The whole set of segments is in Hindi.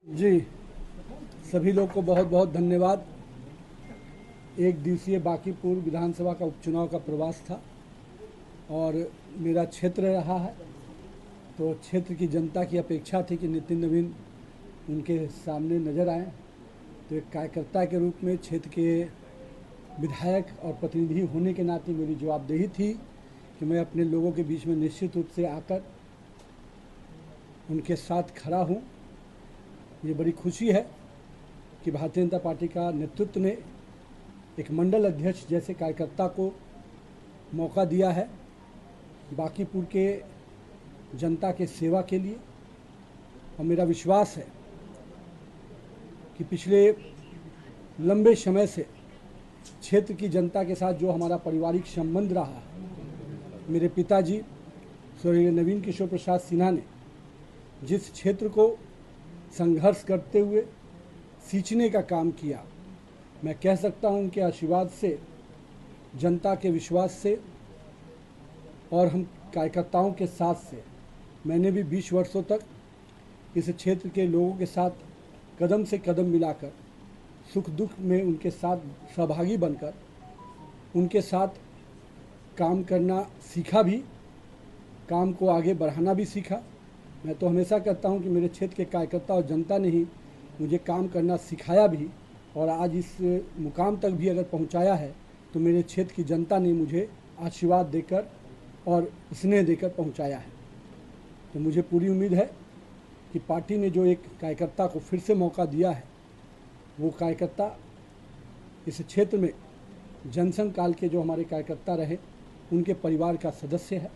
जी, सभी लोग को बहुत बहुत धन्यवाद। एक दिवसीय बांकीपुर विधानसभा का उपचुनाव का प्रवास था और मेरा क्षेत्र रहा है, तो क्षेत्र की जनता की अपेक्षा थी कि नितिन नवीन उनके सामने नज़र आए। तो एक कार्यकर्ता के रूप में क्षेत्र के विधायक और प्रतिनिधि होने के नाते मेरी जवाबदेही थी कि मैं अपने लोगों के बीच में निश्चित रूप से आकर उनके साथ खड़ा हूँ। ये बड़ी खुशी है कि भारतीय जनता पार्टी का नेतृत्व ने एक मंडल अध्यक्ष जैसे कार्यकर्ता को मौका दिया है बांकीपुर के जनता के सेवा के लिए। और मेरा विश्वास है कि पिछले लंबे समय से क्षेत्र की जनता के साथ जो हमारा पारिवारिक संबंध रहा है, मेरे पिताजी स्वर्गीय नवीन किशोर प्रसाद सिन्हा ने जिस क्षेत्र को संघर्ष करते हुए सींचने का काम किया, मैं कह सकता हूं उनके आशीर्वाद से, जनता के विश्वास से और हम कार्यकर्ताओं के साथ से मैंने भी 20 वर्षों तक इस क्षेत्र के लोगों के साथ कदम से कदम मिलाकर सुख दुख में उनके साथ सहभागी बनकर उनके साथ काम करना सीखा भी, काम को आगे बढ़ाना भी सीखा। मैं तो हमेशा कहता हूं कि मेरे क्षेत्र के कार्यकर्ता और जनता ने ही मुझे काम करना सिखाया भी और आज इस मुकाम तक भी अगर पहुंचाया है तो मेरे क्षेत्र की जनता ने मुझे आशीर्वाद देकर और स्नेह देकर पहुंचाया है। तो मुझे पूरी उम्मीद है कि पार्टी ने जो एक कार्यकर्ता को फिर से मौका दिया है, वो कार्यकर्ता इस क्षेत्र में जनसंघ काल के जो हमारे कार्यकर्ता रहे उनके परिवार का सदस्य है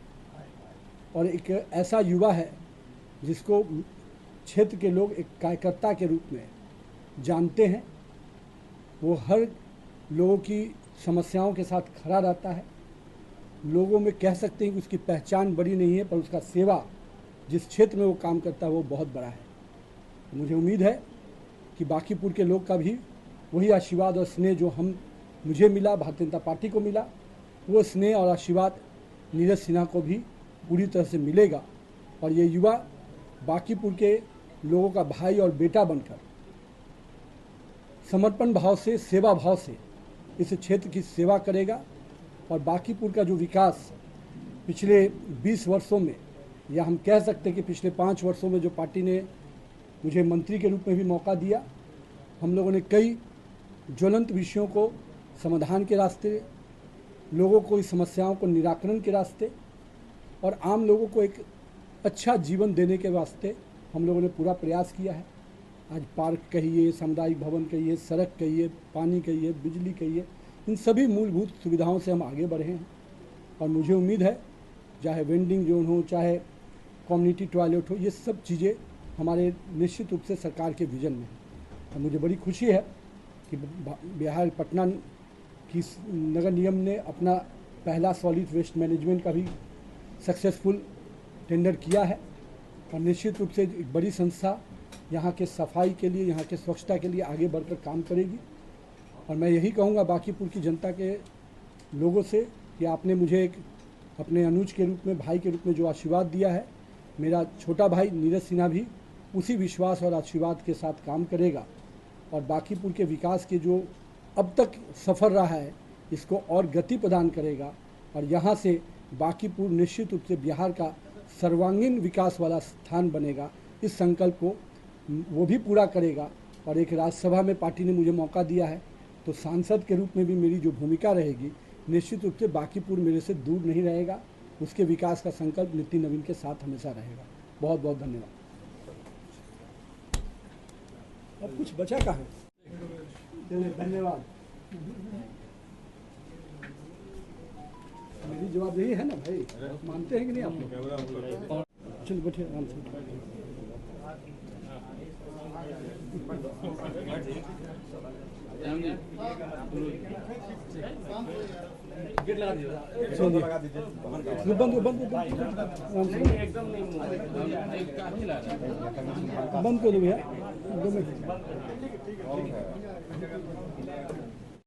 और एक ऐसा युवा है जिसको क्षेत्र के लोग एक कार्यकर्ता के रूप में जानते हैं। वो हर लोगों की समस्याओं के साथ खड़ा रहता है। लोगों में कह सकते हैं कि उसकी पहचान बड़ी नहीं है, पर उसका सेवा जिस क्षेत्र में वो काम करता है वो बहुत बड़ा है। मुझे उम्मीद है कि बांकीपुर के लोग का भी वही आशीर्वाद और स्नेह जो मुझे मिला, भारतीय जनता पार्टी को मिला, वो स्नेह और आशीर्वाद नीरज सिन्हा को भी पूरी तरह से मिलेगा। और ये युवा बांकीपुर के लोगों का भाई और बेटा बनकर समर्पण भाव से, सेवा भाव से इस क्षेत्र की सेवा करेगा। और बांकीपुर का जो विकास पिछले 20 वर्षों में, या हम कह सकते हैं कि पिछले 5 वर्षों में जो पार्टी ने मुझे मंत्री के रूप में भी मौका दिया, हम लोगों ने कई ज्वलंत विषयों को समाधान के रास्ते, लोगों को इस समस्याओं को निराकरण के रास्ते और आम लोगों को एक अच्छा जीवन देने के वास्ते हम लोगों ने पूरा प्रयास किया है। आज पार्क कहिए, सामुदायिक भवन कहिए, सड़क कहिए, पानी कहिए, बिजली कहिए, इन सभी मूलभूत सुविधाओं से हम आगे बढ़े हैं। और मुझे उम्मीद है चाहे वेंडिंग जोन हो, चाहे कम्युनिटी टॉयलेट हो, ये सब चीज़ें हमारे निश्चित रूप से सरकार के विजन में है। और मुझे बड़ी खुशी है कि बिहार पटना की नगर निगम ने अपना पहला सॉलिड वेस्ट मैनेजमेंट का भी सक्सेसफुल टेंडर किया है। और निश्चित रूप से एक बड़ी संस्था यहाँ के सफाई के लिए, यहाँ के स्वच्छता के लिए आगे बढ़कर काम करेगी। और मैं यही कहूँगा बांकीपुर की जनता के लोगों से कि आपने मुझे एक अपने अनुज के रूप में, भाई के रूप में जो आशीर्वाद दिया है, मेरा छोटा भाई नीरज सिन्हा भी उसी विश्वास और आशीर्वाद के साथ काम करेगा और बांकीपुर के विकास के जो अब तक सफ़र रहा है इसको और गति प्रदान करेगा। और यहाँ से बांकीपुर निश्चित रूप से बिहार का सर्वांगीण विकास वाला स्थान बनेगा। इस संकल्प को वो भी पूरा करेगा। और एक राज्यसभा में पार्टी ने मुझे मौका दिया है, तो सांसद के रूप में भी मेरी जो भूमिका रहेगी, निश्चित रूप से बांकीपुर मेरे से दूर नहीं रहेगा। उसके विकास का संकल्प नितिन नवीन के साथ हमेशा रहेगा। बहुत बहुत धन्यवाद। अब कुछ बचा कहाँ है? धन्यवाद। मेरी जवाब यही है ना भाई, मानते हैं कि नहीं आप लोग? चलो बैठिए आराम से। बंद कर दो भैया।